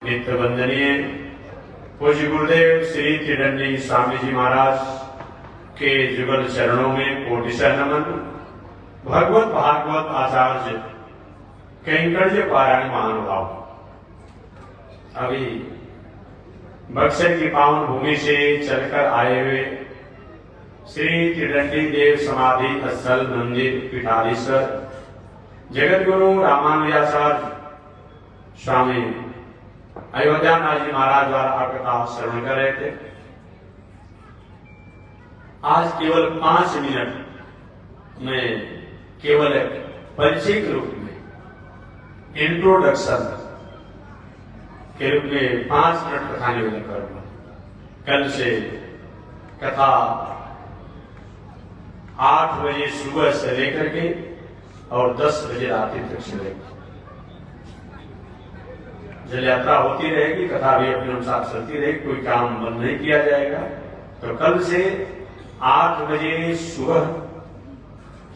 नित्य वंदनीय पूज्य गुरुदेव श्री त्रिदंडी स्वामी जी महाराज के जुगल चरणों में कोटि नमन। भगवत भागवत आचार्य कैंकर्य पारायण महानुभाव, अभी बक्सर की पावन भूमि से चलकर आए हुए श्री त्रिदंडी देव समाधि स्थल मंदिर पीठाधीश्वर जगत गुरु रामानुजाचार्य स्वामी अयोध्यानाथ जी महाराज द्वारा कथा श्रवण कर रहे थे। आज केवल 5 मिनट में केवल परिचय के रूप में इंट्रोडक्शन के रूप में 5 मिनट कथा निवेदन करूंगा। कल से कथा 8 बजे सुबह से लेकर के और 10 बजे रात्रि तक चलेगी। जल यात्रा होती रहेगी, कथा भी अपने अनुसार चलती रहेगी, कोई काम बंद नहीं किया जाएगा। तो कल से 8 बजे सुबह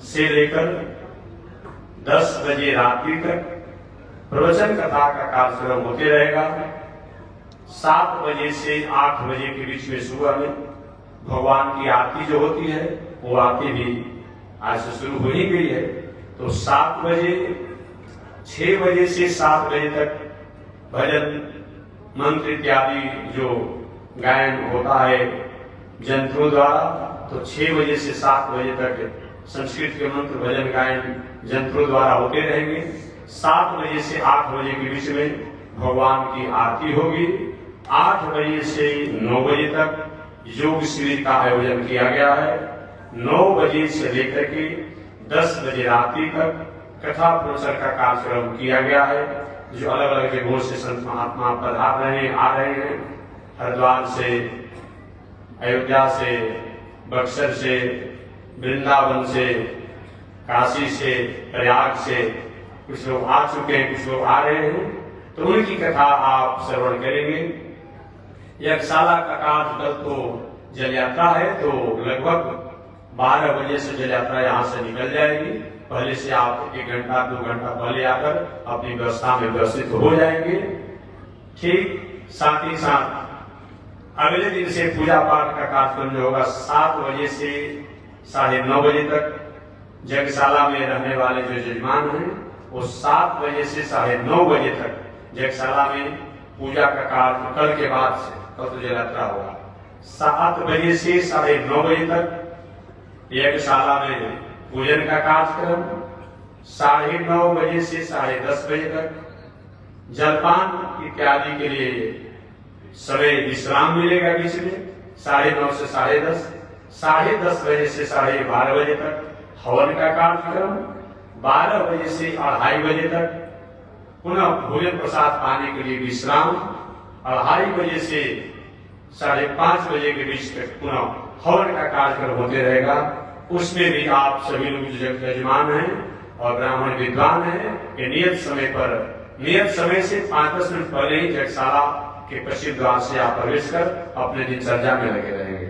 से लेकर 10 बजे रात्रि तक प्रवचन कथा का कार्यक्रम होते रहेगा। 7 बजे से 8 बजे के बीच में सुबह में भगवान की आरती जो होती है, वो आरती भी आज से शुरू हो ही गई है। तो 7 बजे 6 बजे से 7 बजे तक भजन मंत्र इत्यादि जो गायन होता है जंत्रों द्वारा, तो 6 बजे से 7 बजे तक संस्कृत के मंत्र भजन गायन जंत्रों द्वारा होते रहेंगे। 7 बजे से 8 बजे के बीच में भगवान की आरती होगी। 8 बजे से 9 बजे तक योग शिविर का आयोजन किया गया है। 9 बजे से लेकर के 10 बजे रात्रि तक कथा प्रवचन का कार्यक्रम किया गया है। जो अलग अलग जगहों से संत महात्मा पधार रहे हैं, आ रहे हैं, हरिद्वार से, अयोध्या से, बक्सर से, वृंदावन से, काशी से, प्रयाग से कुछ लोग आ चुके हैं, कुछ लोग आ रहे हैं। तो उनकी कथा आप श्रवण करेंगे। यज्ञशाला का कार्य कल तो जल यात्रा है, तो लगभग 12 बजे से जल यात्रा यहाँ से निकल जाएगी। पहले से आप 1 घंटा 2 घंटा पहले आकर अपनी व्यवस्था में व्यवस्थित हो जाएंगे। ठीक साथ ही साथ अगले दिन से पूजा पाठ का कार्यक्रम जो होगा 7 बजे से 9:30 बजे तक यज्ञशाला में रहने वाले जो यजमान हैं, वो 7 बजे से 9:30 बजे तक यज्ञशाला में पूजा का कार्य कल के बाद से, कल तो जल यात्रा होगा, 7 बजे से 9:30 बजे तक यज्ञशाला में पूजन का कार्यक्रम। 9:30 बजे से 10:30 बजे तक जलपान इत्यादि के लिए समय विश्राम मिलेगा बीच में। 9:30 से 10:30, 10:30 बजे से 12:30 बजे तक हवन का कार्यक्रम। 12 बजे से 2:30 बजे तक पुनः भोजन प्रसाद पाने के लिए विश्राम। 2:30 बजे से 5:30 बजे के बीच तक पुनः हवन का कार्यक्रम होते रहेगा। उसमें भी आप सभी लोग जो यजमान हैं और ब्राह्मण विद्वान हैं कि नियत समय से 5-10 मिनट पहले ही यज्ञशाला के प्रसिद्ध द्वार से आप प्रवेश कर अपने दिनचर्या में लगे रहेंगे।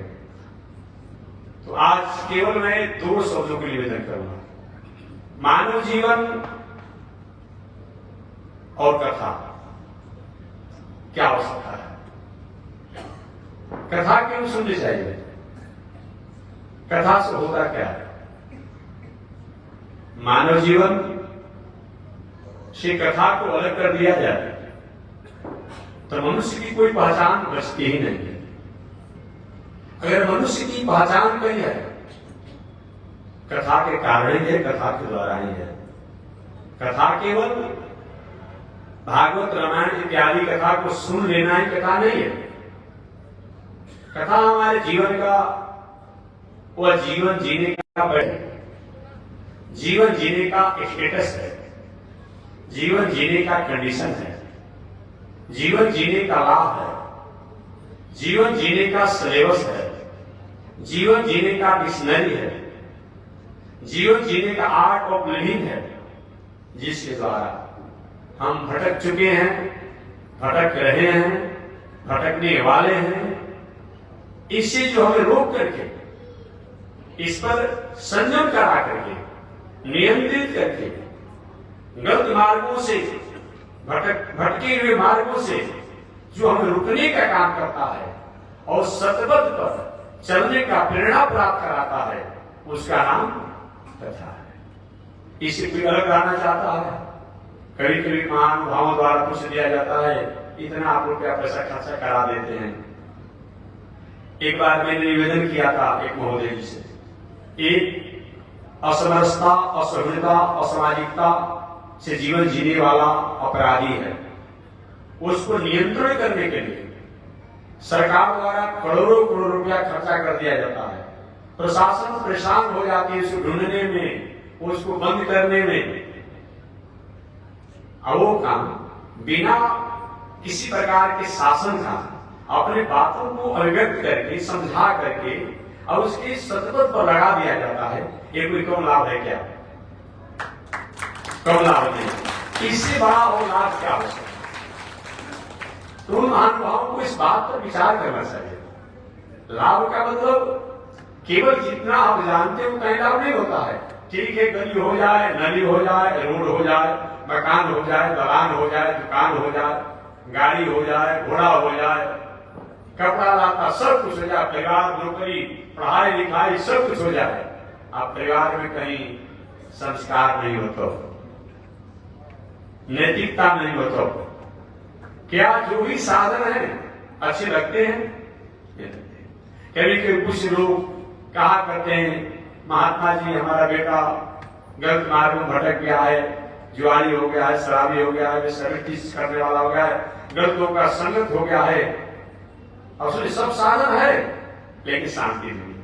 तो आज केवल मैं 2 शब्दों के निवेदन करूंगा, मानव जीवन और कथा। क्या हो सकता है? कथा क्यों सुननी चाहिए? कथा से होता क्या है? मानव जीवन से कथा को अलग कर दिया जाए तो मनुष्य की कोई पहचान बचती ही नहीं है। अगर मनुष्य की पहचान कही है, कथा के कारण ही है, कथा के द्वारा ही है। कथा केवल भागवत रामायण इत्यादि कथा को सुन लेना ही कथा नहीं है। कथा हमारे जीवन का, वह जीवन जीने का जीवन जीने का स्टेटस है, जीवन जीने का कंडीशन है, जीवन जीने का लाभ है, जीवन जीने का सिलेबस है, जीवन जीने का डिक्शनरी है, जीवन जीने का आर्ट ऑफ लिविंग है, जिसके द्वारा हम भटक चुके हैं, भटक रहे हैं, भटकने वाले हैं। इससे जो हमें रोक करके, इस पर संयम करा करके, नियंत्रित करके, गलत मार्गों से, भटके हुए मार्गों से जो हमें रुकने का काम करता है और सतपथ पर चलने का प्रेरणा प्राप्त कराता है, उसका नाम कथा है। इसे कोई अलग लाना चाहता है, कभी कभी महानुभावों द्वारा कुछ दिया जाता है, इतना आप रुपया पैसा खर्चा करा देते हैं। एक बार मैंने निवेदन किया था एक महोदय जी से, एक असमरसता, असभ्यता, असामाजिकता से जीवन जीने वाला अपराधी है, उसको नियंत्रण करने के लिए सरकार द्वारा करोड़ों करोड़ रुपया खर्चा कर दिया जाता है। प्रशासन परेशान हो जाती है उसको ढूंढने में, उसको बंद करने में। अब वो काम बिना किसी प्रकार के शासन का अपने बातों को अभिव्यक्त करके, समझा करके और उसके सतपथ पर लगा दिया जाता है। ये कोई कम लाभ है क्या? कम लाभ नहीं। इससे बड़ा और लाभ क्या हो सकता है? तो उन महानुभावों को इस बात पर विचार करना चाहिए। लाभ का मतलब केवल जितना आप जानते हो कहीं लाभ नहीं होता है। ठीक है, गली हो जाए, नली हो जाए, रोड हो जाए, मकान हो जाए, दलान हो जाए, दुकान हो जाए, गाड़ी हो जाए, घोड़ा हो जाए, कपड़ा लाता सब कुछ हो जाए, परिवार, नौकरी, पढ़ाई लिखाई सब कुछ हो जाए। आप परिवार में कहीं संस्कार नहीं होता, नैतिकता नहीं होता, क्या जो भी साधन है अच्छे लगते हैं? कभी कभी कुछ लोग कहा करते हैं, महात्मा जी हमारा बेटा गलत मार्ग में भटक गया है, जुआरी हो गया है, शराबी हो गया है, वेश्यावृत्ति करने वाला हो गया है, गलत लोगों का संगत हो गया है। असल सब साधन है लेकिन शांति नहीं।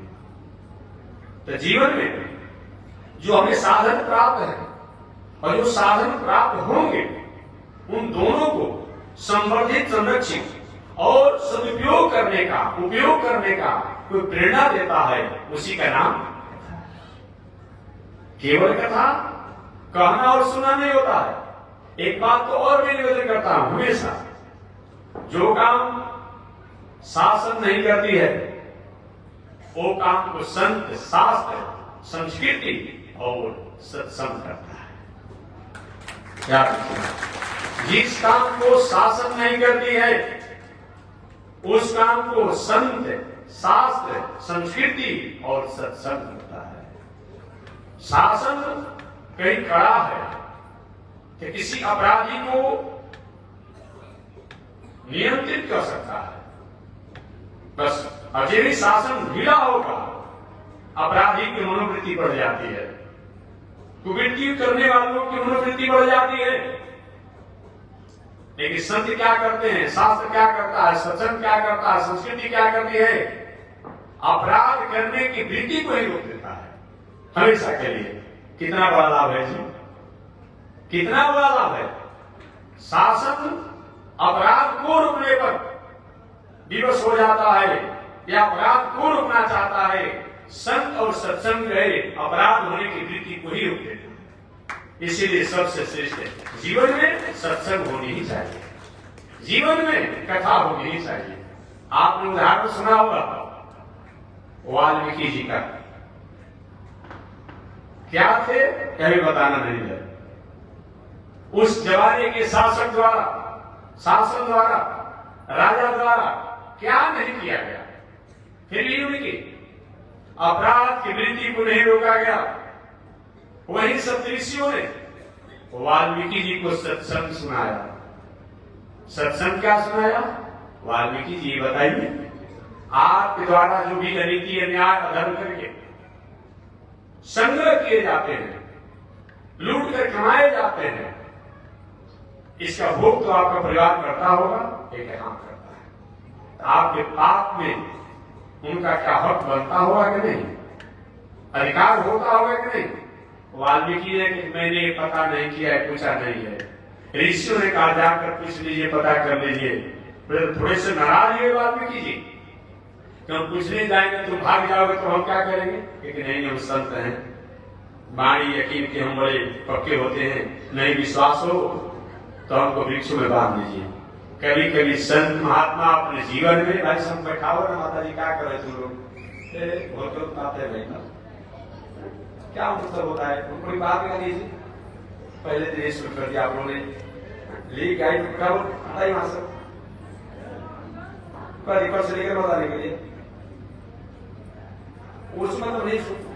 तो जीवन में जो हमें साधन प्राप्त है और जो साधन प्राप्त होंगे, उन दोनों को संवर्धित, संरक्षित और सदुपयोग करने का, उपयोग करने का कोई प्रेरणा देता है, उसी का नाम केवल कथा कहना और सुनना नहीं होता है। एक बात तो और मैं निवेदन करता हूं हमेशा, जो काम शासन नहीं करती है वो काम को संत, शास्त्र, संस्कृति और सत्संग करता है। याद रखिए, जिस काम को शासन नहीं करती है उस काम को संत, शास्त्र, संस्कृति और सत्संग करता है। शासन कहीं खड़ा है कि किसी अपराधी को नियंत्रित कर सकता है, बस अजय शासन ढीला होगा अपराधी की मनोवृत्ति बढ़ जाती है, कुवृत्ति करने वालों की मनोवृत्ति बढ़ जाती है। लेकिन संत क्या करते हैं, शास्त्र क्या करता है, सत्संग क्या करता है, संस्कृति क्या करती है? अपराध करने की वृत्ति को ही रोक देता है हमेशा के लिए। कितना बड़ा लाभ है जी, कितना बड़ा लाभ है। शासन अपराध को रोकने पर विवश हो जाता है या अपराध को रोकना चाहता है, संत और सत्संग गए अपराध होने की वृत्ति को ही रोक देता है। इसीलिए सबसे श्रेष्ठ जीवन में सत्संग होनी ही चाहिए, जीवन में कथा होनी ही चाहिए। आपने उदाहरण सुना होगा वाल्मीकि जी का, क्या थे कभी बताना नहीं है। उस जमाने के शासन द्वारा, राजा द्वारा क्या नहीं किया गया, फिर भी उनकी अपराध की वृत्ति को नहीं रोका गया। वही सप्तऋषियों ने वाल्मीकि जी को सत्संग सुनाया। सत्संग क्या सुनाया? वाल्मीकि जी बताइए, आपके द्वारा जो भी अनीति, अन्याय, अधर्म करके संग्रह किए जाते हैं, लूट कर कमाए जाते हैं, इसका भोग तो आपका परिवार करता होगा, एक काम करता है। तो आपके पाप में उनका क्या हक बनता होगा कि नहीं, अधिकार होता होगा कि नहीं? वाल्मीकि ने कि मैंने पता नहीं किया है, पूछा नहीं है। ऋषियों ने कहा जाकर पूछ लीजिए, पता कर लीजिए। थोड़े से नाराज हुए वाल्मीकि जी, हम पूछने जाएंगे तुम भाग जाओगे तो हम क्या करेंगे? क्योंकि नहीं, हम संत हैं, वाणी यकीन के हम बड़े पक्के होते हैं, नहीं विश्वास हो तो हमको वृक्षों में बांध दीजिए। कभी कभी संत महात्मा अपने जीवन में, भाई सब बैठाओ ना, माता जी क्या कर रहे तुम लोग, क्या मतलब होता है? कोई बात कर लीजिए, पहले दिन शुरू कर दिया आप लोगों ने, ले गाइड वहां से रिकॉर्ड से लेकर बताने के लिए उसमें तो नहीं सुनता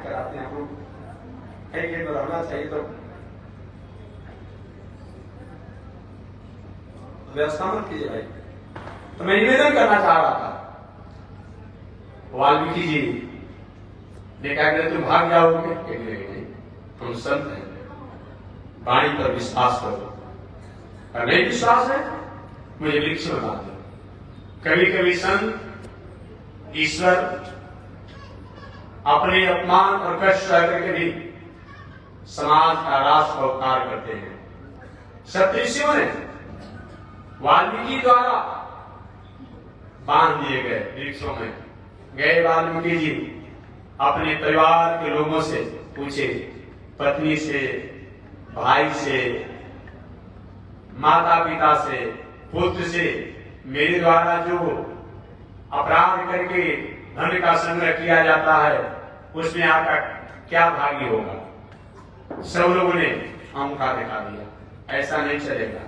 कराते हैं आपको एक होना चाहिए तो व्यवस्था मत कीजिए भाई। तो मैं निवेदन करना चाह रहा था, वाल्मीकि जी ने कहा कि तुम भाग जाओगे, नहीं हम संत हैं, वाणी पर विश्वास करो, और नहीं विश्वास है मुझे वृक्ष बना दो। कभी कभी संत ईश्वर अपने अपमान और कष्ट सह करके भी समाज का राष्ट्र का उपकार करते हैं। सप्तऋषियों ने वाल्मीकि द्वारा बांध दिए गए वृक्षों में गए वाल्मीकि जी अपने परिवार के लोगों से पूछे, पत्नी से, भाई से, माता पिता से, पुत्र से, मेरे द्वारा जो अपराध करके धन का संग्रह किया जाता है उसमें आपका क्या भागी होगा। सब लोगों ने अंगूठा दिखा दिया, ऐसा नहीं चलेगा।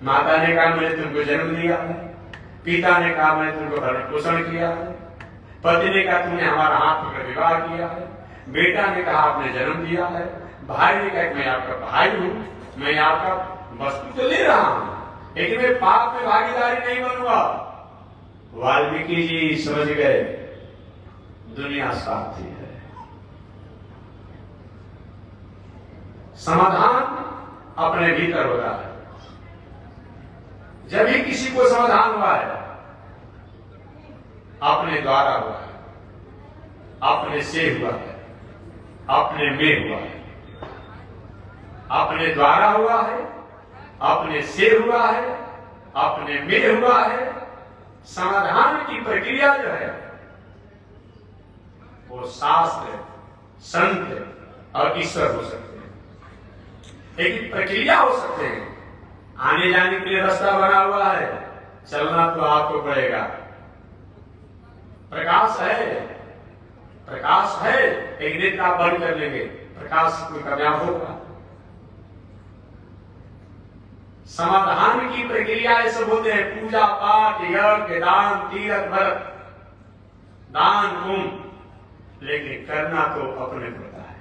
माता ने कहा मैंने तुमको जन्म दिया है, पिता ने कहा मैंने तुमको भरण पोषण किया है, पति ने कहा तुमने हमारा हाथ पकड़ विवाह किया है, बेटा ने कहा आपने जन्म दिया है, भाई ने कहा मैं आपका भाई हूं, मैं आपका वस्तु तो ले रहा हूं लेकिन मैं पाप में भागीदारी नहीं बनूंगा। वाल्मीकि जी समझ गए दुनिया स्वार्थी है। समाधान अपने भीतर होता है। जब भी किसी को समाधान हुआ है अपने द्वारा हुआ है, अपने से हुआ है, अपने में हुआ है, अपने द्वारा हुआ है, अपने से हुआ है, अपने में हुआ है। समाधान की प्रक्रिया जो है वो शास्त्र, संत और ईश्वर हो सकते हैं, लेकिन प्रक्रिया हो सकते हैं। आने जाने के लिए रास्ता बना हुआ है, चलना तो आपको पड़ेगा। प्रकाश है, प्रकाश है, एक दिन आप बंद कर लेंगे, प्रकाश कोई कामयाब होगा। समाधान की प्रक्रिया ऐसे होते हैं, पूजा पाठ, यज्ञ, दान, तीर्थ, व्रत, दान, कुंभ, लेकिन करना तो अपने पड़ता है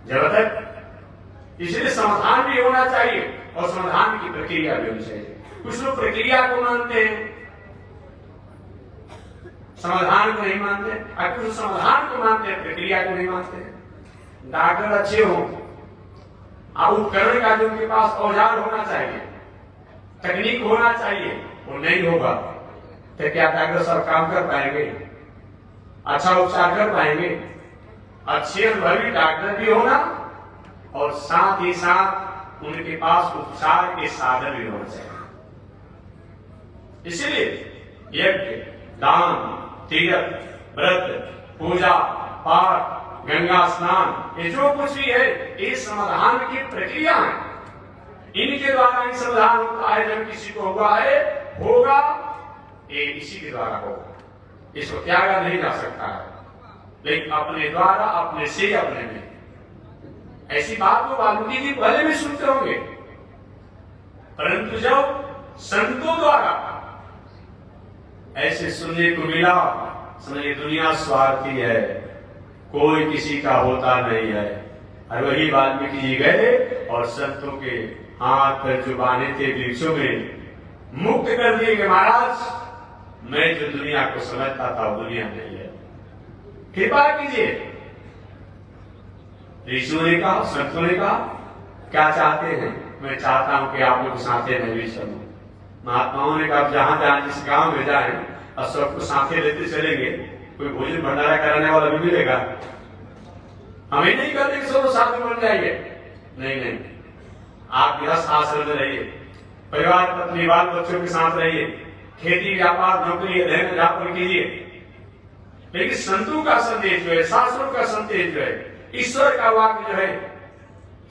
जब तक। इसलिए समाधान भी होना चाहिए और समाधान की प्रक्रिया भी होनी चाहिए। कुछ लोग प्रक्रिया को मानते हैं, समाधान को नहीं मानते, और कुछ समाधान को मानते हैं, प्रक्रिया को नहीं मानते। डॉक्टर अच्छे हो, अब उपकरण का जो उनके पास औजार होना चाहिए, तकनीक होना चाहिए, वो नहीं होगा तो क्या डॉक्टर सब काम कर पाएंगे, अच्छा उपचार कर पाएंगे? अच्छे अनुभवी डॉक्टर भी होना और साथ ही साथ उनके पास उपचार के साधन भी होना चाहिए। इसलिए यज्ञ, दान, तीर्थ, व्रत, पूजा पाठ, गंगा स्नान, ये जो कुछ भी है ये समाधान की प्रक्रिया है। इनके द्वारा ही समाधान होता है। जब किसी को हुआ है, होगा, ये इसी के द्वारा होगा, इसको त्यागा नहीं जा सकता है। लेकिन अपने द्वारा, अपने से, अपने में, ऐसी बात को वाल्मीकि जी पहले भी सुनते होंगे, परंतु जब संतों द्वारा ऐसे सुनने को मिला, समझिए दुनिया स्वार्थी है, कोई किसी का होता नहीं है। और वही वाल्मीकि जी गए और संतों के हाथ पर जो बांधे थे वृक्षों में मुक्त कर दिए कि महाराज मैं जो दुनिया को समझता था वो दुनिया नहीं है, कृपा कीजिए। ऋषियों ने कहा, संतों ने कहा क्या चाहते हैं? मैं चाहता हूं कि आप लोग साथे में भी चलो। महात्माओं ने कहा जहां जहां जिस गांव में जाए और सबको साथे लेते चलेंगे, कोई भोजन भंडारा कराने वाला भी मिलेगा। हमें नहीं कहते कि सब साथ में बन जाइए, नहीं नहीं, आप गृहस्थ आश्रम में रहिए, परिवार, पत्नी, बाल बच्चों के साथ रहिए, खेती, व्यापार, नौकरी, रहन व्यापार कीजिए। लेकिन संतों का संदेश जो है, शास्त्रों का संदेश जो है, ईश्वर का वाक्य जो है,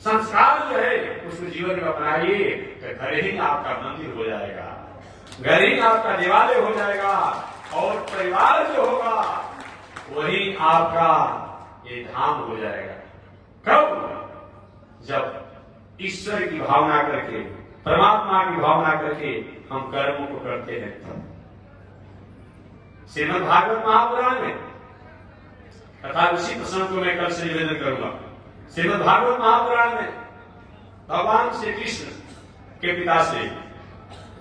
संस्कार जो है, उसको जीवन में अपनाइए तो घर ही आपका मंदिर हो जाएगा, घर ही आपका देवालय हो जाएगा, और परिवार जो होगा वही आपका ये धाम हो जाएगा। कब? जब ईश्वर की भावना करके परमात्मा की भावना करके हम कर्मों को करते हैं। तब श्रीमद् भागवत महापुराण में तथा उसी प्रसंग को मैं कल से निवेदन करूंगा। श्रीमद् भागवत महापुराण में भगवान श्री कृष्ण के पिता से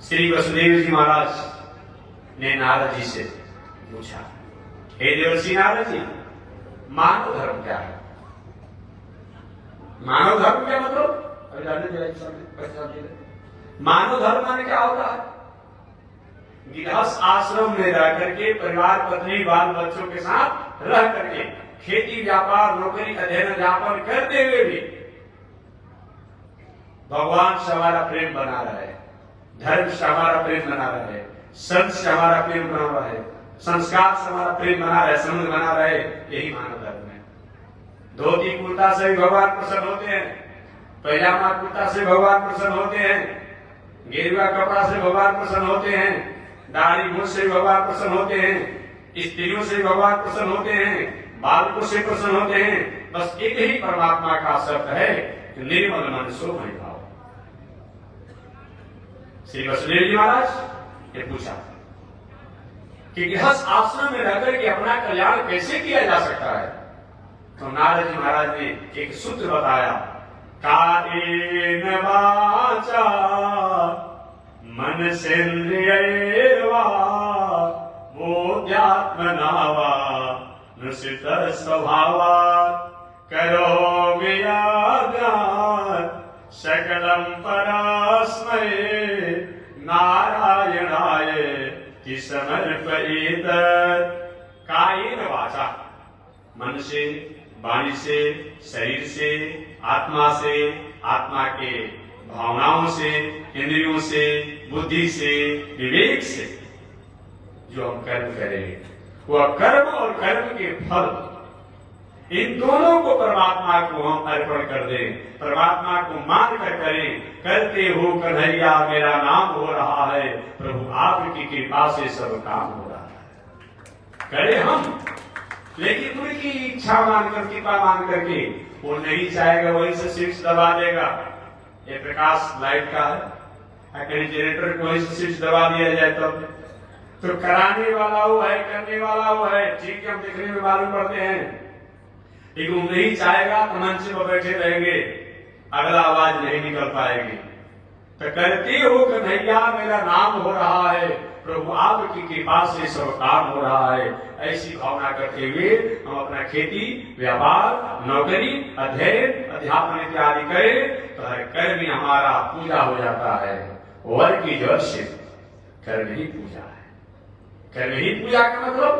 श्री वसुदेव जी महाराज ने नारद जी से पूछा, हे देवर्षि नारद जी, मानव धर्म क्या है? मानव धर्म क्या मतलब? मानव धर्म माने क्या होता है? गृहस्थ आश्रम में रह करके परिवार, पत्नी, बाल बच्चों के साथ रह करके खेती, व्यापार, नौकरी, अध्ययन, व्यापार करते हुए भी भगवान से हमारा प्रेम बना रहा है, धर्म से हमारा प्रेम बना रहा है, संत से हमारा प्रेम बना रहा है, संस्कार से हमारा प्रेम बना रहे, संबंध बना रहे, यही मानव धर्म है। धोती कुर्ता से भी भगवान प्रसन्न होते हैं, पैजामा कुर्ता से भगवान प्रसन्न होते हैं, गेरुआ कपड़ा से भगवान प्रसन्न होते हैं, दाढ़ी मूछ से भगवान प्रसन्न होते हैं, स्त्रियों से भगवान प्रसन्न होते हैं, बालकों से प्रसन्न होते हैं। बस एक ही परमात्मा का शब्द है कि निर्मल मन सो भय भाव। श्री वसुदेव जी महाराज ने पूछा कि गृहस्थ आश्रम में रहकर के अपना कल्याण कैसे किया जा सकता है? तो नारद जी महाराज ने एक सूत्र बताया, कायेन वाचा मनसेन्द्रियैर्वा बोध्यात्मना वा नुसित स्वभावात् करोमि यज्ञात् सकलं परस्मै नारायणाय समर्पयेत। कायेन वाचा, मन से, वाणी से, शरीर से, आत्मा से, आत्मा के भावनाओं से, इंद्रियों से, बुद्धि से, विवेक से जो हम कर्म करें, वह कर्म और कर्म के फल, इन दोनों को परमात्मा को हम अर्पण कर दें, परमात्मा को मान कर करें। करते हो कन्हैया मेरा नाम हो रहा है, प्रभु आपकी कृपा से सब काम हो रहा है। करें हम, लेकिन उनकी इच्छा मानकर, कृपा मान करके वो नहीं चाहेगा, वहीं से स्विच दबा देगा। ये प्रकाश लाइट का है, कहीं जनरेटर को वहीं से स्विच दबा दिया जाए तब तो कराने वाला वो है, करने वाला वो है, ठीक है, हम देखने में मालूम पड़ते हैं, लेकिन वो नहीं चाहेगा तो मंच पर बैठे रहेंगे, अगला आवाज नहीं निकल पाएगी। तो करते हो कन्हैया मेरा नाम हो रहा है, प्रभु आपकी कृपा से सब काम हो रहा है, ऐसी भावना करते हुए हम अपना खेती, व्यापार, नौकरी, अध्ययन, अध्यापन इत्यादि करें तो हर कर्म ही हमारा पूजा हो जाता है। वर की जड़ से कर्म ही पूजा है। कर्म ही पूजा का मतलब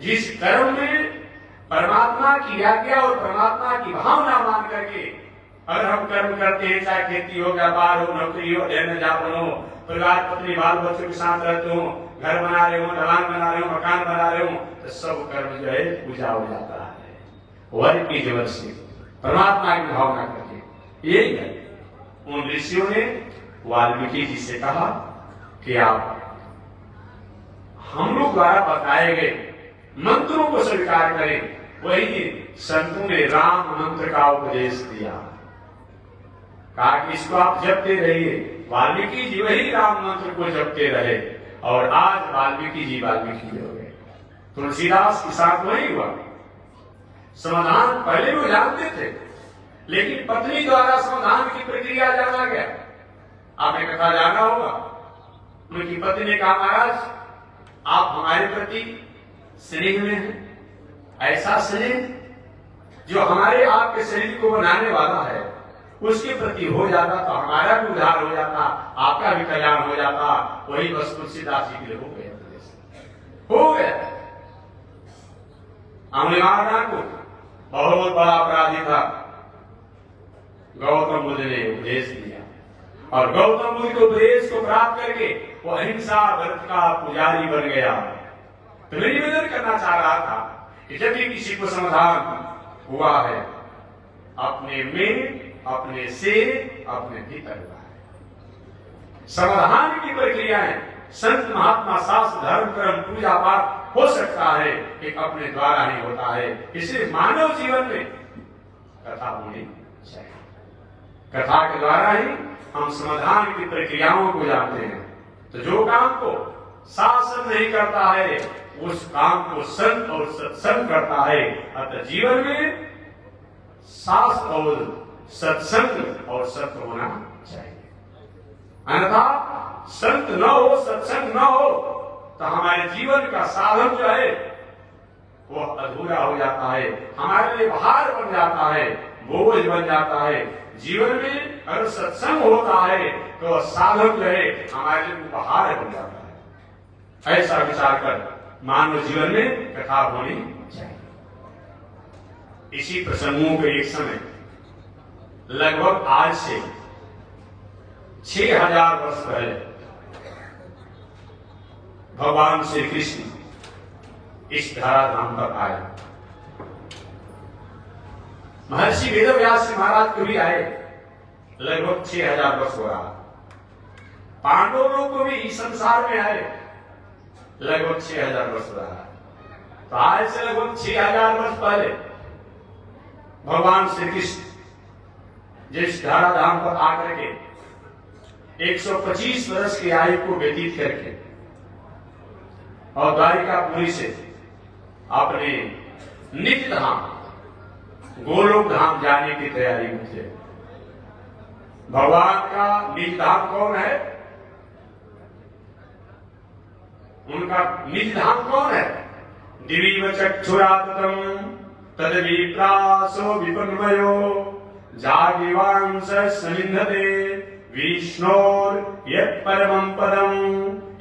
जिस कर्म में परमात्मा की आज्ञा और परमात्मा की भावना मान करके अगर हम कर्म करते हैं, चाहे खेती हो, व्यापार हो, नौकरी हो, अध्ययन अध्यापन हो, परिवार, पत्नी, बाल बच्चों के साथ रहते हो, घर बना रहे हो, दलान बना रहे हो, मकान बना रहे हो, तो सब कर्म जो है पूजा हो जाता है। वर की जड़ से परमात्मा की भावना करके। यही है उन ऋषियों ने वाल्मीकि जी से कहा कि आप हम लोग द्वारा बताए गए मंत्रों को स्वीकार करें। वही संतों ने राम मंत्र का उपदेश दिया, कहा कि इसको आप जपते रहिए। वाल्मीकि जी वही राम मंत्र को जपते रहे और आज वाल्मीकि जी हो गए। तुलसीदास के साथ वही हुआ। समाधान पहले वो जानते थे, लेकिन पत्नी द्वारा समाधान की प्रक्रिया जाना गया। आपने कथा जाना होगा, उनकी पत्नी ने कहा, महाराज आप हमारे प्रति स्नेह में हैं, ऐसा स्नेह जो हमारे आपके शरीर को बनाने वाला है उसके प्रति हो जाता तो हमारा भी उद्धार हो जाता, आपका भी कल्याण हो जाता। वही बस तुलसीदास जी के लिए हो गया। अम्लिमाना को बहुत बड़ा अपराधी था, गौतम बुद्ध ने उपदेश दिया और गौतम बुद्ध के उपदेश को प्राप्त करके वो अहिंसा व्रत का पुजारी बन गया। तो मैं निवेदन करना चाह रहा था कि जब भी किसी को समाधान हुआ है, अपने में, अपने से, अपने भीतर हुआ है। समाधान की प्रक्रियाएं संत, महात्मा, शास्त्र, धर्म, कर्म, पूजा पाठ हो सकता है, एक अपने द्वारा ही होता है। इसलिए मानव जीवन में कथा होनी चाहिए। कथा के द्वारा ही हम समाधान की प्रक्रियाओं को जानते हैं। तो जो काम को शासन नहीं करता है उस काम को संत और सत्संग करता है। अतः जीवन में शास्त्र और सत्संग और सत्य होना चाहिए। अन्यथा संत न हो, सत्संग न हो तो हमारे जीवन का साधन जो है वो अधूरा हो जाता है, हमारे लिए भार बन जाता है, बोझ बन जाता है। जीवन में अगर सत्संग होता है तो साधन जो है हमारे लिए उपहार बन जाता है। ऐसा विचार कर मानव जीवन में कथा होनी चाहिए। इसी प्रसंगों के एक समय लगभग आज से 6000 वर्ष पहले भगवान श्री कृष्ण इस धराधाम पर आए। महर्षि वेदव्यास महाराज को भी आए, लगभग 6000 वर्ष हो रहा। पांडव लोग को भी इस संसार में आए, लगभग 6000 वर्ष रहा। तो आज से लगभग 6000 वर्ष पहले भगवान श्री कृष्ण जिस धराधाम पर आकर के 125 वर्ष की आयु को व्यतीत करके और द्वारिकापुरी से अपने नित्य धाम गोलोक धाम जाने की तैयारी में थे। भगवान का निज धाम कौन है? उनका निज धाम कौन है? दिवीव चक्षुरातम तद्विप्रासो विपन्मयो जागिवांस सनिंधते विष्णोर यत् परमं पदम।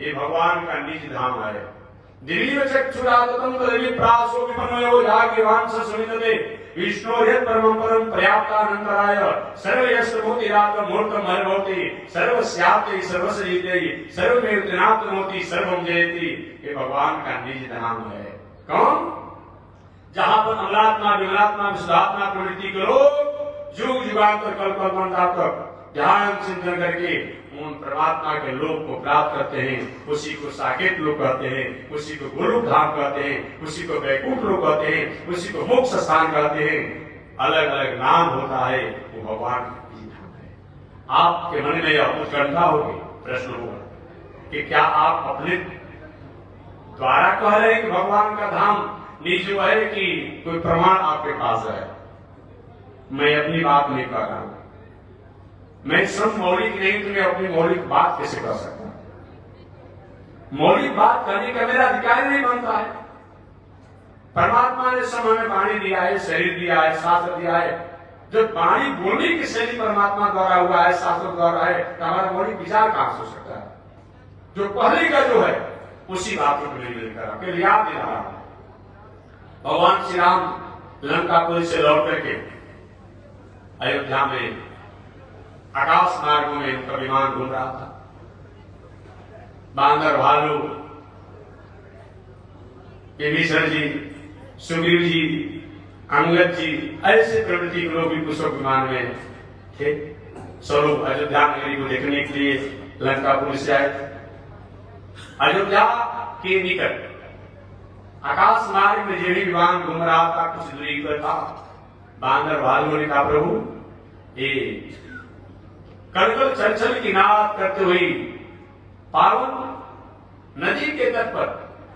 ये भगवान का निज धाम है। दिवीव चक्षुरातम तद्विप्रासो विपन्मयो जागिवांस सनिंधते विष्णोर यत् परमं पदम पर्याप्तानंतराय सर्वयस्तमोतिरात्म मूर्तम हरभवति सर्वस्याप्ति सर्वसजिते सर्वमेव त्रिनात्मोति सर्वम जयति। ये भगवान का निज धाम है। कौन? जहां पर अमलात्मा विमलात्मा विशुद्धात्मा प्रवृत्ति के लोग युग युगांतर कल्पकल्पांतर तक ध्यान चिंतन करके उन परमात्मा के लोक को प्राप्त करते हैं। उसी को साकेत लोक कहते हैं, उसी को गोलोक धाम कहते हैं, उसी को वैकुंठ लोक कहते हैं, उसी को मोक्ष स्थान कहते हैं। अलग अलग नाम होता है, वो भगवान का नाम है। आपके मन में यह उत्कंठा होगी, प्रश्न होगा कि क्या आप अपने द्वारा कह रहे हैं कि भगवान का धाम निज है कि कोई प्रमाण आपके पास है? मैं अपनी बात नहीं कर रहा हूं। मैं सब मौलिक नहीं तो मैं अपनी मौलिक बात कैसे कर सकता हूं? मौलिक बात करने का मेरा अधिकार नहीं बनता है। परमात्मा ने सब हमें वाणी दिया है, शरीर दिया है, शास्त्र दिया है। जब वाणी बोलने की शैली परमात्मा द्वारा हुआ है, शास्त्र द्वारा है, तो हमारा मौलिक विचार कहां हो सकता है? जो पहले का जो है उसी बात को मैं मिलकर याद दिला रहा हूं। भगवान श्री राम लंकापुरी से लौट करके अयोध्या में आकाश मार्गों में उनका विमान घूम रहा था। बांदर भालू, विभीषण जी, सुग्रीव जी, अंगद जी, ऐसे प्रवृत्ति के लोग भी उस विमान में थे। स्वरूप अयोध्या नगरी को देखने के लिए लंकापुरी से आए थे। अयोध्या के निकट आकाश मार्ग में जो भी विमान घूम रहा था, कुछ दूरी पर था। बांदर भालू ने कहा, प्रभु ये कलकल चलचल की नाद करते हुए पावन नदी के तट पर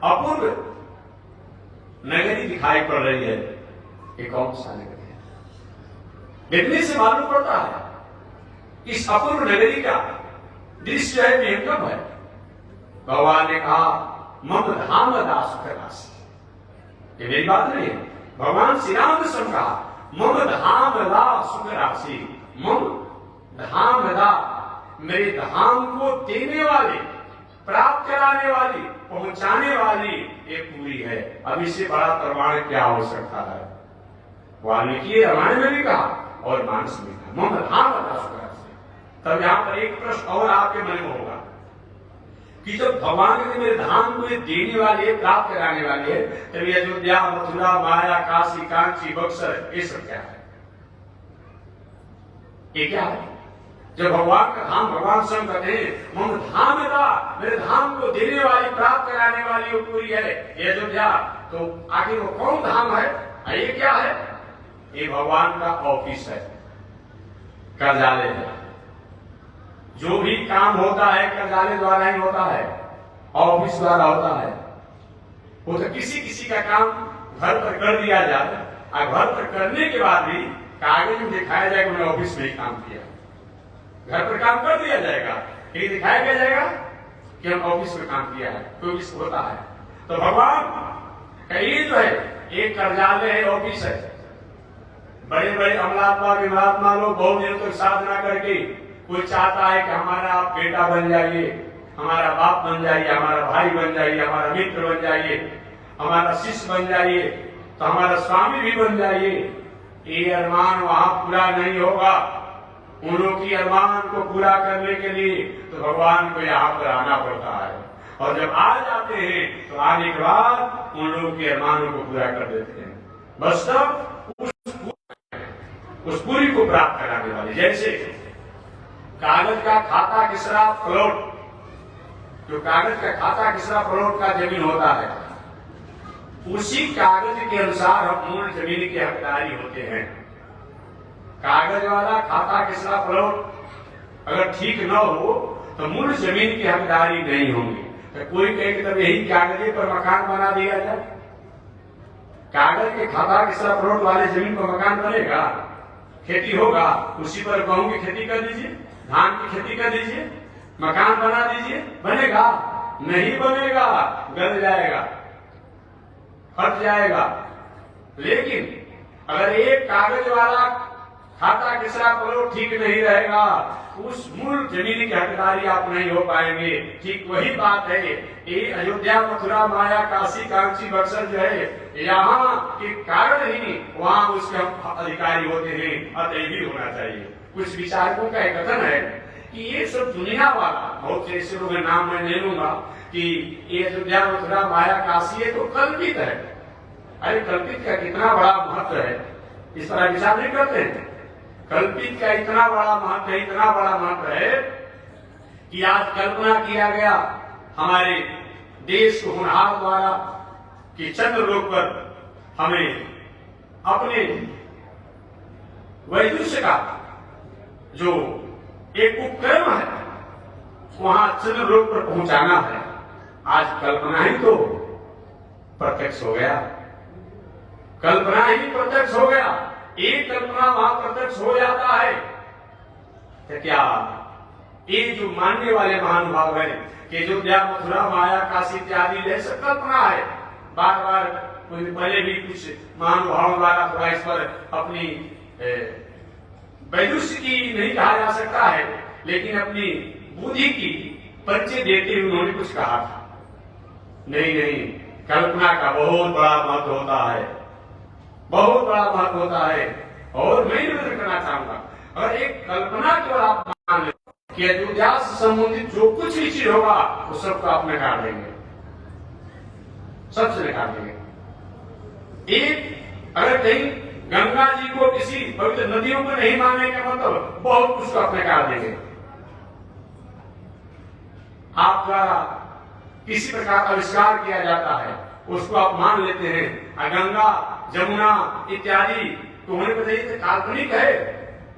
अपूर्व नगरी दिखाई पड़ रही है, ये कौन सा नगरी है? देखने से मालूम पड़ता है इस अपूर्व नगरी का दृश्य है, भयंकर है। भगवान ने कहा, मम धाम दास राशि। ये मेरी बात नहीं है, भगवान श्री राम ने सब कहा, मम धाम दा सुख राशि। मम धाम दा, मेरे धाम को देने वाली, प्राप्त कराने वाली, पहुंचाने वाली ये पूरी है। अब इससे बड़ा प्रमाण क्या हो सकता है? वाल्मीकि रामायण में भी कहा और मानस में कहा, मम धाम दा सुख राशि। तब यहां पर एक प्रश्न और आपके मन में होगा कि जब भगवान ने मेरे धाम को देने वाली है, प्राप्त कराने वाली है, तब ये अयोध्या, मथुरा, माया, काशी, कांची, बक्सर, ये सब क्या है? ये क्या है? जब भगवान का धाम भगवान स्वयं कहते हैं, मम धाम था, मेरे धाम को देने वाली, प्राप्त कराने वाली वो पूरी है ये अयोध्या, तो आखिर वो कौन धाम है? ये क्या है? ये भगवान का ऑफिस है, कार्यालय है। जो भी काम होता है कार्यालय द्वारा ही होता है, ऑफिस द्वारा होता है। वो तो किसी किसी का काम घर पर कर दिया जाए और घर पर करने के बाद भी कागज में दिखाया जाएगा उन्होंने ऑफिस में ही काम किया। घर पर काम कर दिया जाएगा, ये दिखाया क्या जाएगा कि हम ऑफिस में काम किया है, तो ऑफिस होता है। तो भगवान का ये जो है एक कार्यालय है, ऑफिस है। बड़े बड़े अमलात्मा विमलात्मा लोग बहुत दिनों तक साधना करके कोई चाहता है कि हमारा आप बेटा बन जाइए, हमारा बाप बन जाइए, हमारा भाई बन जाइए, हमारा मित्र बन जाइए, हमारा शिष्य बन जाइए, तो हमारा स्वामी भी बन जाइए। ये अरमान वहां पूरा नहीं होगा। उन लोग की अरमान को पूरा करने के लिए तो भगवान को यहाँ पर आना पड़ता है, और जब आ जाते हैं तो आने के बाद उन लोगों के अरमानों को पूरा कर देते हैं। बस तब उस पूरी को प्राप्त कराने वाले, जैसे कागज का खाता किसरा प्लॉट, जो कागज का खाता किसरा प्लॉट का जमीन होता है, उसी कागज के अनुसार हम मूल जमीन के हकदारी होते हैं। कागज वाला खाता किसरा प्लॉट अगर ठीक न हो तो मूल जमीन की हकदारी नहीं होंगी। तो कोई कहे कि तब यही कागजे पर मकान बना दिया जाए, कागज के खाता किसरा प्लॉट वाले जमीन पर मकान बनेगा, खेती होगा, उसी पर गेहूं की खेती कर दीजिए, धान की खेती कर दीजिए, मकान बना दीजिए, बनेगा? नहीं बनेगा, गल जाएगा, फट जाएगा। लेकिन अगर एक कागज वाला खाता किसरा प्लॉट ठीक नहीं रहेगा, उस मूल जमीन की हकदारी आप नहीं हो पाएंगे। ठीक वही बात है, ये अयोध्या मथुरा माया काशी कांची बक्सर जो है, यहाँ के कारण ही वहाँ उसके हम अधिकारी होते हैं, अतः भी होना चाहिए। कुछ विचारकों का एक कथन है कि ये सब दुनिया वाला, बहुत से ऐसे लोगों का नाम मैं ले लूंगा कि ये अयोध्या मथुरा माया काशी है तो कल्पित है। अरे कल्पित का कितना बड़ा महत्व है, इस पर विचार नहीं करते हैं। कल्पित का इतना बड़ा महत्व है, इतना बड़ा महत्व है कि आज कल्पना किया गया हमारे देश को होनहार द्वारा कि चंद्रलोक पर हमें अपने वैदुष्य का जो एक उपक्रम है वहां चंद्रलोक पर पहुंचाना है। आज कल्पना ही तो प्रत्यक्ष हो गया, कल्पना ही प्रत्यक्ष हो गया। एक कल्पना वहां प्रत्यक्ष हो जाता है तो क्या ये जो मानने वाले महानुभाव है कि अयोध्या मथुरा माया काशी इत्यादि ये सब कल्पना है। बार बार पहले भी कुछ महानुभावों द्वारा थोड़ा इस पर अपनी वैदुष्य की नहीं कहा जा सकता है, लेकिन अपनी बुद्धि की परिचय देते हुए उन्होंने कुछ कहा था। नहीं नहीं, कल्पना का बहुत बड़ा महत्व होता है, बहुत बड़ा महत्व होता है। और मैं निवेदन करना चाहूंगा, अगर एक कल्पना केवल आप मान लें कि अयोध्या से संबंधित जो कुछ भी चीज होगा वो सबको आप निकाल देंगे, सबसे निकाल देंगे। एक अगर कहीं गंगा जी को किसी पवित्र नदियों को नहीं मानने का मतलब बहुत कुछ को आप निकाल देंगे। आप द्वारा किसी प्रकार का आविष्कार किया जाता है उसको आप मान लेते हैं। गंगा जमुना इत्यादि तो होने पर नहीं काल्पनिक है,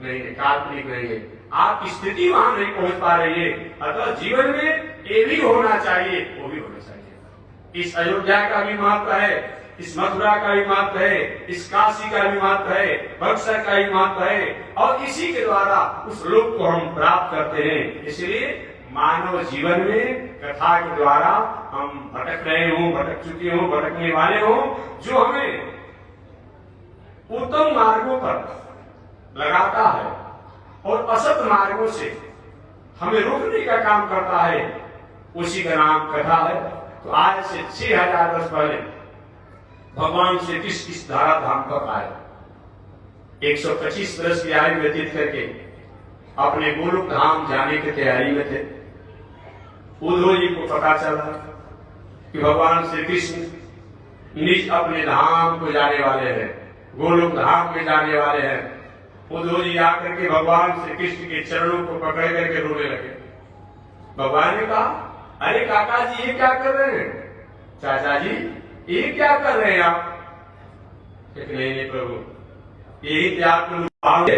नहीं काल्पनिक नहीं है। आप स्थिति वहां नहीं पहुंच पा रही है, अतः जीवन में ये भी होना चाहिए, वो भी होना चाहिए। इस अयोध्या का भी महत्व है, इस मथुरा का भी महत्व है, इस काशी का भी महत्व है, बक्सर का भी महत्व है, और इसी के द्वारा उस लोक को हम प्राप्त करते हैं। इसलिए मानव जीवन में कथा के द्वारा हम भटक रहे हों, भटक चुके हों, भटकने वाले हों, जो हमें उत्तम मार्गों पर लगाता है और असत मार्गों से हमें रोकने का काम करता है, उसी का नाम कथा है। तो आज से 6000 वर्ष पहले भगवान श्री कृष्ण इस धारा धाम पर आए, 125 वर्ष की आयु व्यतीत करके अपने गोलोक धाम जाने की तैयारी में थे। उद्धव जी को पता चला कि भगवान श्री कृष्ण निज अपने धाम को जाने वाले हैं, गोलोक धाम में जाने वाले हैं। उद्धव जी आकर के भगवान श्री कृष्ण के चरणों को पकड़ करके रोने लगे। भगवान ने कहा, अरे काका जी ये क्या कर रहे हैं, चाचा जी ये क्या कर रहे हैं आप? नहीं नहीं प्रभु, यही त्याग है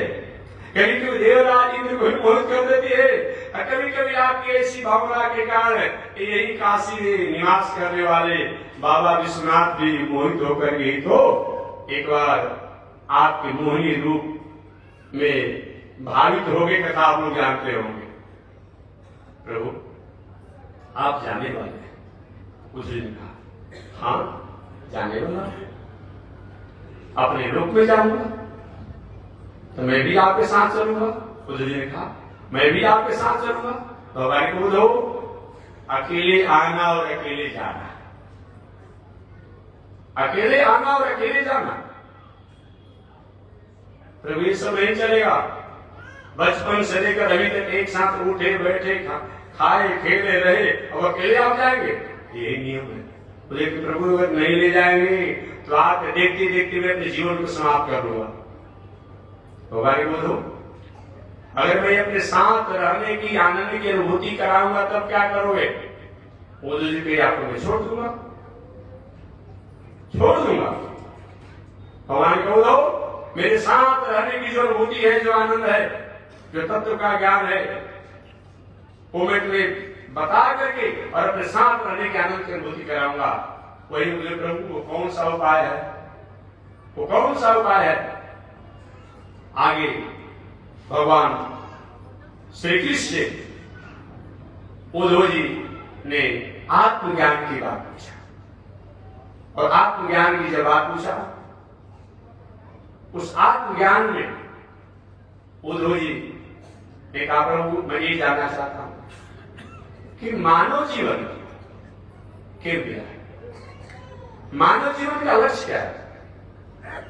कभी कभी देवराज इंद्र को मोहित कर देती है, और कभी कभी आपकी ऐसी भावना के कारण यही काशी में निवास करने वाले बाबा विश्वनाथ भी मोहित होकर गई। तो एक बार आपके मोहिनी रूप में भावित हो गए, कथा आप लोग जानते होंगे। प्रभु आप जाने वाले हैं? उसने कहा हाँ जाने वाला, अपने रूप में जाऊंगा, तो मैं भी आपके साथ चलूंगा। उसने ने कहा मैं भी आपके साथ चलूंगा। तो भाई को दो, अकेले आना और अकेले जाना, अकेले आना और अकेले जाना। प्रभु ये सब नहीं चलेगा। बचपन से लेकर अभी तक एक साथ उठे बैठे खाए खेले रहे, अब अकेले आप जाएंगे? यही नियम है। बोले कि प्रभु अगर नहीं ले जाएंगे तो आप देखते देखते मैं अपने जीवन को समाप्त कर दूंगा। भगवान को बोलो अगर मैं अपने साथ रहने की आनंद की अनुभूति कराऊंगा तब क्या करोगे? वो जी पे आपको मैं छोड़ दूंगा, छोड़ दूंगा। भगवान को बोलो मेरे साथ रहने की जो अनुभूति है, जो आनंद है, जो तत्व का ज्ञान है, वो मैं तुम्हें बता करके और अपने साथ रहने के आनंद की अनुभूति कराऊंगा। वही मुझे प्रभु वो कौन सा उपाय है? वो कौन सा उपाय है? आगे भगवान श्री कृष्ण उद्धव जी ने आत्मज्ञान की बात पूछा, और आत्मज्ञान की जब बात पूछा, उस आत्मज्ञान में उद्धव जी ने कहा प्रभु मैं ये जानना चाहता हूं कि मानव जीवन क्यों दिया है? मानव जीवन का लक्ष्य क्या है?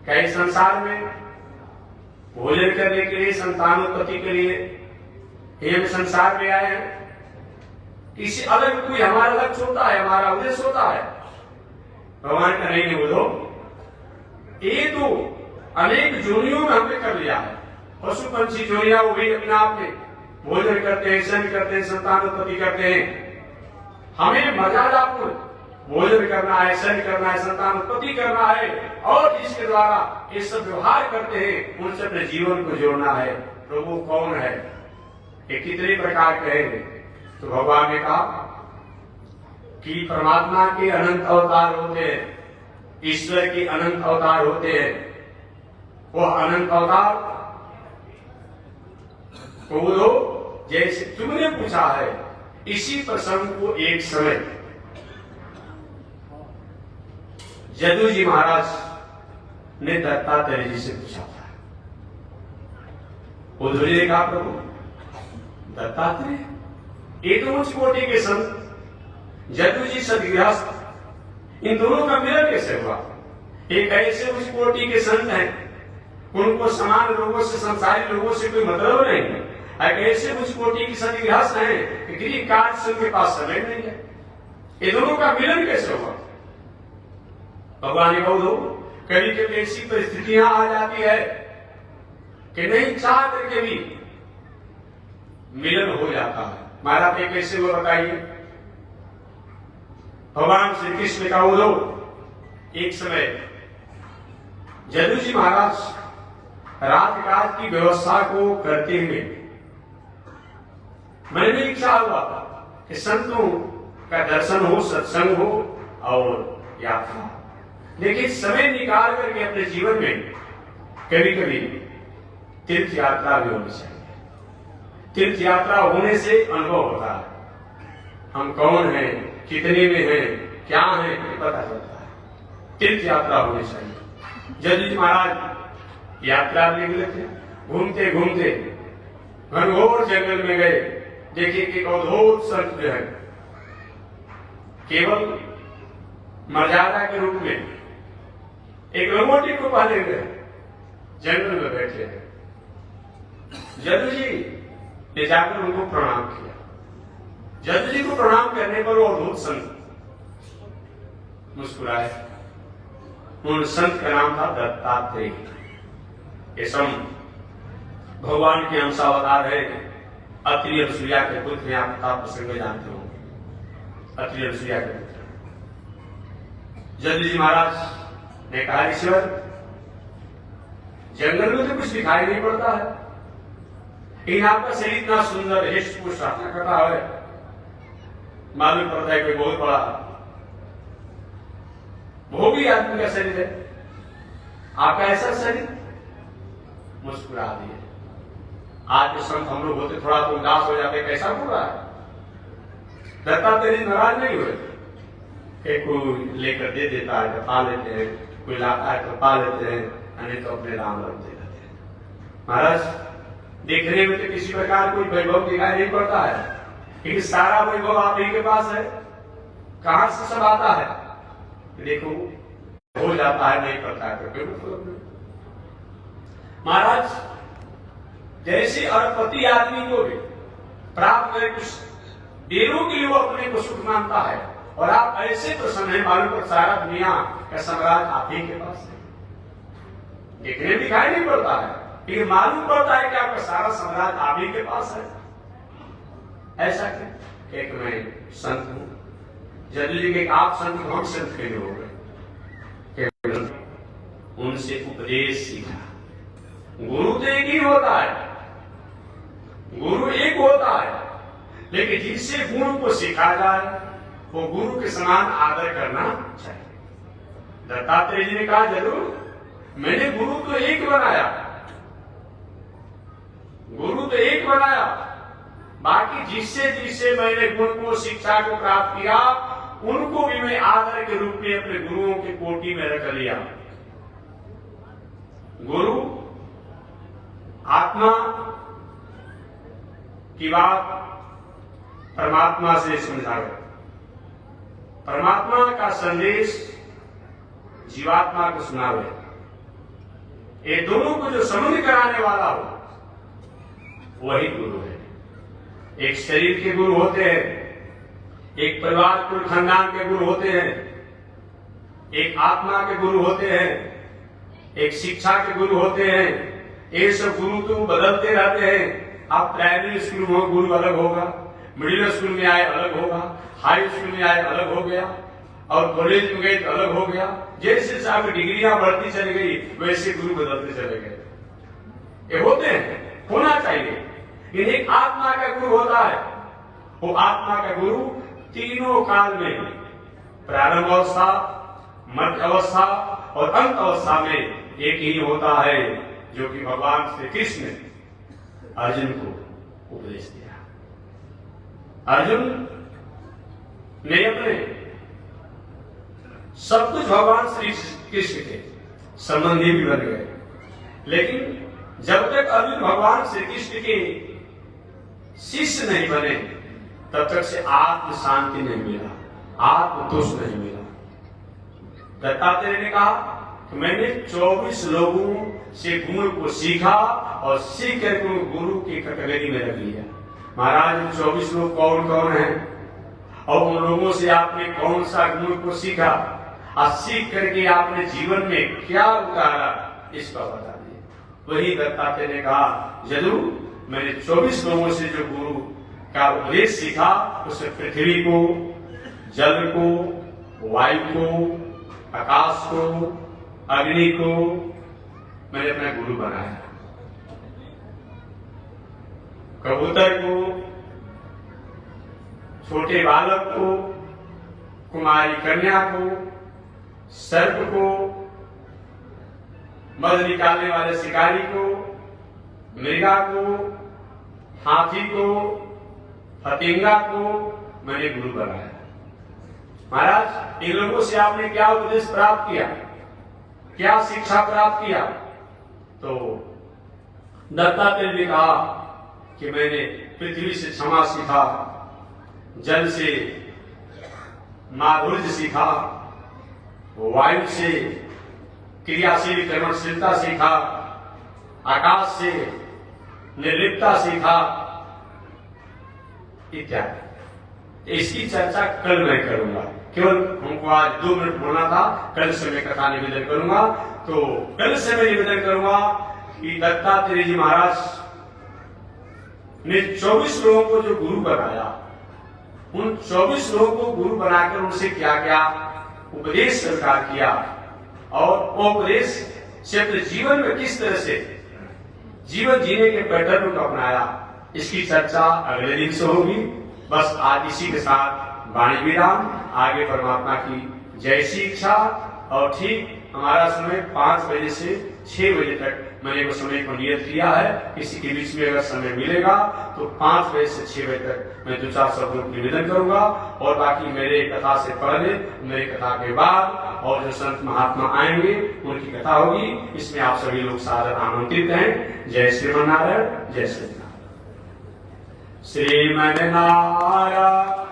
क्या इस संसार में भोजन करने के लिए, संतानोत्पत्ति के लिए ये हम संसार में आए हैं? किसी अलग कोई हमारा लक्ष्य होता है, हमारा उद्देश्य होता है? भगवान का नहीं बोलो, ये तो अनेक जोनियों में हमने कर लिया है। पशु पंछी जोनियां वो भी अपने आप में भोजन करते हैं, सन करते हैं, संतानोत्पत्ति करते हैं। हमें मर्यादापूर्ण भोजन करना है, सन करना है, संतानोत्पत्ति करना है, और जिसके द्वारा ये सब व्यवहार करते हैं उनसे अपने जीवन को जोड़ना है। प्रभु कौन है? ये कितने प्रकार के हैं? तो भगवान ने कहा कि परमात्मा के अनंत अवतार होते हैं, ईश्वर के अनंत अवतार होते हैं। वह अनंत अवतार को बोलो जैसे तुमने पूछा है, इसी प्रसंग को एक समय जदू जी महाराज ने दत्तात्रेय जी से पूछा था। उद्धव जी ने कहा प्रभु दत्तात्रेय ये तो उच्च कोटि के संत, जदू जी सदगृहस्थ, इन दोनों का मिलन कैसे हुआ? एक ऐसे उच्च कोटि के संत हैं, उनको समान लोगों से, संसारी लोगों से कोई मतलब नहीं है। ऐसे उच्च कोटि की सदगृहस्थ हैं कि गृह कार्य से उनके पास समय नहीं है। ये दोनों का मिलन कैसे हुआ? भगवान ने कहो कभी कभी ऐसी परिस्थितियां आ जाती है कि नहीं चाह करके भी मिलन हो जाता है। महाराज ये कैसे हुआ बताइए? भगवान श्री कृष्ण का बोलो एक समय जदू जी महाराज राजकाज की व्यवस्था को करते हुए मन में इच्छा हुआ कि संतों का दर्शन हो, सत्संग हो और यात्रा। लेकिन समय निकाल करके अपने जीवन में कभी कभी तीर्थ यात्रा भी होनी चाहिए। तीर्थ यात्रा होने से अनुभव होता है, हम कौन हैं, कितने में हैं, क्या हैं, ये पता चलता है। तीर्थ यात्रा होनी चाहिए। जदू जी महाराज यात्रा में निकले थे, घूमते घूमते घनघोर जंगल में गए। देखिए कि अवधूत संत जो है केवल मर्यादा के रूप में एक लंगोटी को पहने हुए जंगल में बैठे हैं। जदू जी ने जाकर उनको प्रणाम किया। जदू जी को प्रणाम करने पर वो अवधूत संत मुस्कुराए। उन संत का नाम था दत्तात्रेय। ये सब भगवान के अंशावतार है। अत्रि अनुसुईया के पुत्र हैं, आप था प्रसंग में जानते हो। अत्रि अनुसुईया के पुत्र जदू जी महाराज ने कहा ईश्वर जंगल में तो कुछ दिखाई नहीं पड़ता है, लेकिन आपका शरीर इतना सुंदर हिष्ट पुष्ट कटा है, मालूम पड़ता है कि बहुत बड़ा भोगी आदमी का शरीर है। आपका ऐसा शरीर, मुस्कुरा दिए। आज के संत हम लोग होते थोड़ा तो उदास हो जाते, कैसा बोल रहा है, दत्तात्रेय नाराज नहीं हुए कि कोई लेकर दे देता है तो पा लेते हैं, कोई लाता है तो पा लेते हैं, नहीं तो अपने राम रखते रहते हैं। महाराज देखने में तो किसी प्रकार कोई वैभव दिखाई नहीं पड़ता है, लेकिन सारा वैभव आप ही के पास है। कहां से सब आता है देखो, हो जाता है नहीं पड़ता है तो मतलब नहीं। महाराज जैसे अरबपति आदमी को भी प्राप्त करे कुछ देरों के लिए वो अपने को सुख मानता है, और आप ऐसे प्रसन्न है मालूम पर सारा दुनिया का साम्राज्य आप ही के पास है। देखने दिखाई नहीं पड़ता है, लेकिन मालूम पड़ता है कि आपका सारा साम्राज्य आप ही के पास है। ऐसा क्यों? एक मैं संत हूं, जदू जी के आप संत हम संत के हो गए, उनसे उपदेश सीखा। गुरु तो एक ही होता है, गुरु एक होता है, लेकिन जिससे गुरु को सीखा जाए वो गुरु के समान आदर करना चाहिए। दत्तात्रेय जी ने कहा जरूर मैंने गुरु तो एक बनाया, गुरु तो एक बनाया, बाकी जिससे जिससे मैंने गुण को शिक्षा को प्राप्त किया उनको भी मैं आदर के रूप में अपने गुरुओं की कोटि में रख लिया। गुरु आत्मा की बात परमात्मा से समझावे, परमात्मा का संदेश जीवात्मा को सुनावे। ये दोनों को जो समझ कराने वाला हो वही गुरु है। एक शरीर के गुरु होते हैं, एक परिवार कुल खानदान के गुरु होते हैं, एक आत्मा के गुरु होते हैं, एक शिक्षा के गुरु होते हैं। ये सब गुरु तो बदलते रहते हैं। आप प्राइमरी स्कूल में गुरु अलग होगा, मिडिल स्कूल में आए अलग होगा, हाई स्कूल में आए अलग हो गया, और कॉलेज में गए तो अलग हो गया। जैसे जैसे आपकी डिग्रियां बढ़ती चली गई वैसे गुरु बदलते चले गए। ये होते हैं, होना चाहिए। लेकिन एक आत्मा का गुरु होता है, वो आत्मा का गुरु तीनों काल में, प्रारंभ अवस्था, मध्य अवस्था और अंत अवस्था में एक ही होता है, जो कि भगवान श्री कृष्ण ने अर्जुन को उपदेश दिया। अर्जुन ने अपने सब कुछ भगवान श्री कृष्ण के संबंधी भी बन गए, लेकिन जब तक अर्जुन भगवान श्री कृष्ण के शिष्य नहीं बने तब तक से आत्म शांति नहीं मिला, आत्म तुष्ट नहीं मिला। दत्तात्रेय ने कहा कि मैंने 24 लोगों से गुरु को सीखा और सीख कर गुरु की कैटेगरी में रख लिया। महाराज 24 लोग कौन कौन हैं और उन लोगों से आपने कौन सा गुरु को सीखा और सीख करके आपने जीवन में क्या उतारा, इसका बता दिए। वही दत्तात्रेय ने कहा जरूर मैंने 24 लोगों से जो गुरु का उपदेश सीखा उससे पृथ्वी को, जल को, वायु को, आकाश को, अग्नि को मैंने अपना गुरु बनाया। कबूतर को, छोटे बालक को, कुमारी कन्या को, सर्प को, मध निकालने वाले शिकारी को, मृगा को, हाथी को, फतिंगा को मैंने गुरु बनाया। महाराज इन लोगों से आपने क्या उपदेश प्राप्त किया, क्या शिक्षा प्राप्त किया? तो दत्तात्रेय ने कहा कि मैंने पृथ्वी से क्षमा सीखा, जल से माधुर्य सीखा, वायु से क्रियाशील कर्मशीलता सीखा, आकाश से निर्लिप्तता सीखा इत्यादि। इसकी चर्चा कल मैं करूंगा, केवल हमको आज 2 मिनट बोलना था, कल से मैं कथा निवेदन करूंगा। तो कल से मैं निवेदन करूंगा कि दत्तात्रेय जी महाराज ने 24 लोगों को जो गुरु बनाया, उन 24 लोगों को गुरु बनाकर उनसे क्या क्या उपदेश स्वीकार किया, और वो उपदेश से अपने जीवन में किस तरह से जीवन जीने के पैटर्न को अपनाया, इसकी चर्चा अगले दिन से होगी। बस आज इसी के साथ वाणी विराम। आगे परमात्मा की जैसी इच्छा। और ठीक हमारा समय 5 बजे से 6 बजे तक मैंने वो समय को नियत किया है। किसी के बीच में अगर समय मिलेगा तो 5 बजे से 6 बजे तक मैं 2-4 शब्दों को निवेदन करूंगा, और बाकी मेरे कथा से पहले, मेरी कथा के बाद और जो संत महात्मा आएंगे उनकी कथा होगी। इसमें आप सभी लोग सादर आमंत्रित हैं। जय श्रीमन नारायण, जय श्री श्रीमन नारायण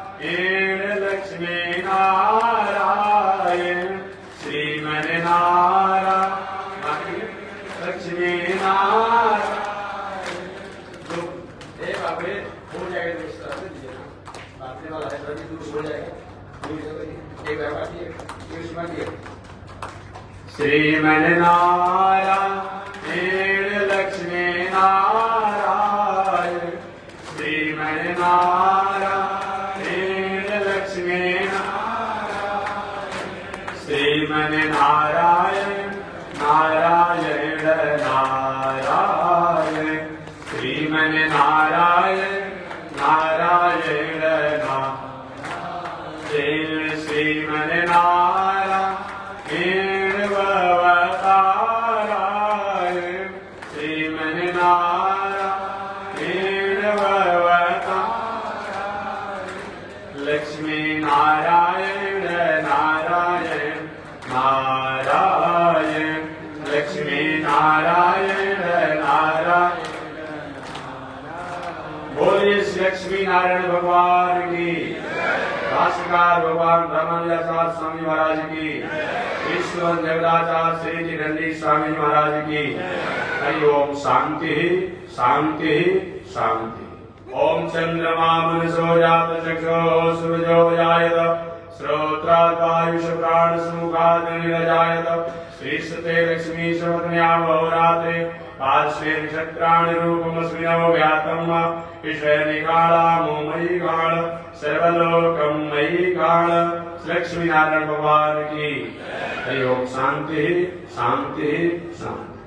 लक्ष्मी नारायण, श्रीमन नारायण लक्ष्मी नारायण। बाबे हो जाएगा दूसरा बातने वाला है, सभी दूर हो जाएगा। श्रीमन नारायण लक्ष्मी नारायण, श्रीमन नारायण लक्ष्मी नारायण, श्रीमन नारायण नारायण नारायण, श्रीमन नारायण नारायण नारायण, श्रीमन नारायण भवतारायण, श्रीमन नारायण भवतारायण, लक्ष्मी नारायण नारायण नारायण, लक्ष्मी नारायण नारायण। बोलिए श्री लक्ष्मी नारायण भगवान की, भाष्यकार भगवान ब्रह्मण्याचार्य स्वामी महाराज की, विश्ववन जगदाचार्य श्री जिनंदी स्वामी महाराज की। हरि ओम। शांति शांति शांति। ओम चंद्रमा मनसो जात चक्षो सूर्यो जायत, श्रोत्रात् वायुष प्राण समुखात् निरजायत, श्रीस्ते लक्ष्मी शोधन्या बहुरात्रे पार्श्वे नक्षत्राणि रूपमस्मिनो व्यातम्, ईश्वरनिकाला मयि काल सर्वलोकं मयि काल। लक्ष्मी नारायण भगवान की। हरि ओम। शांति शांति शांति।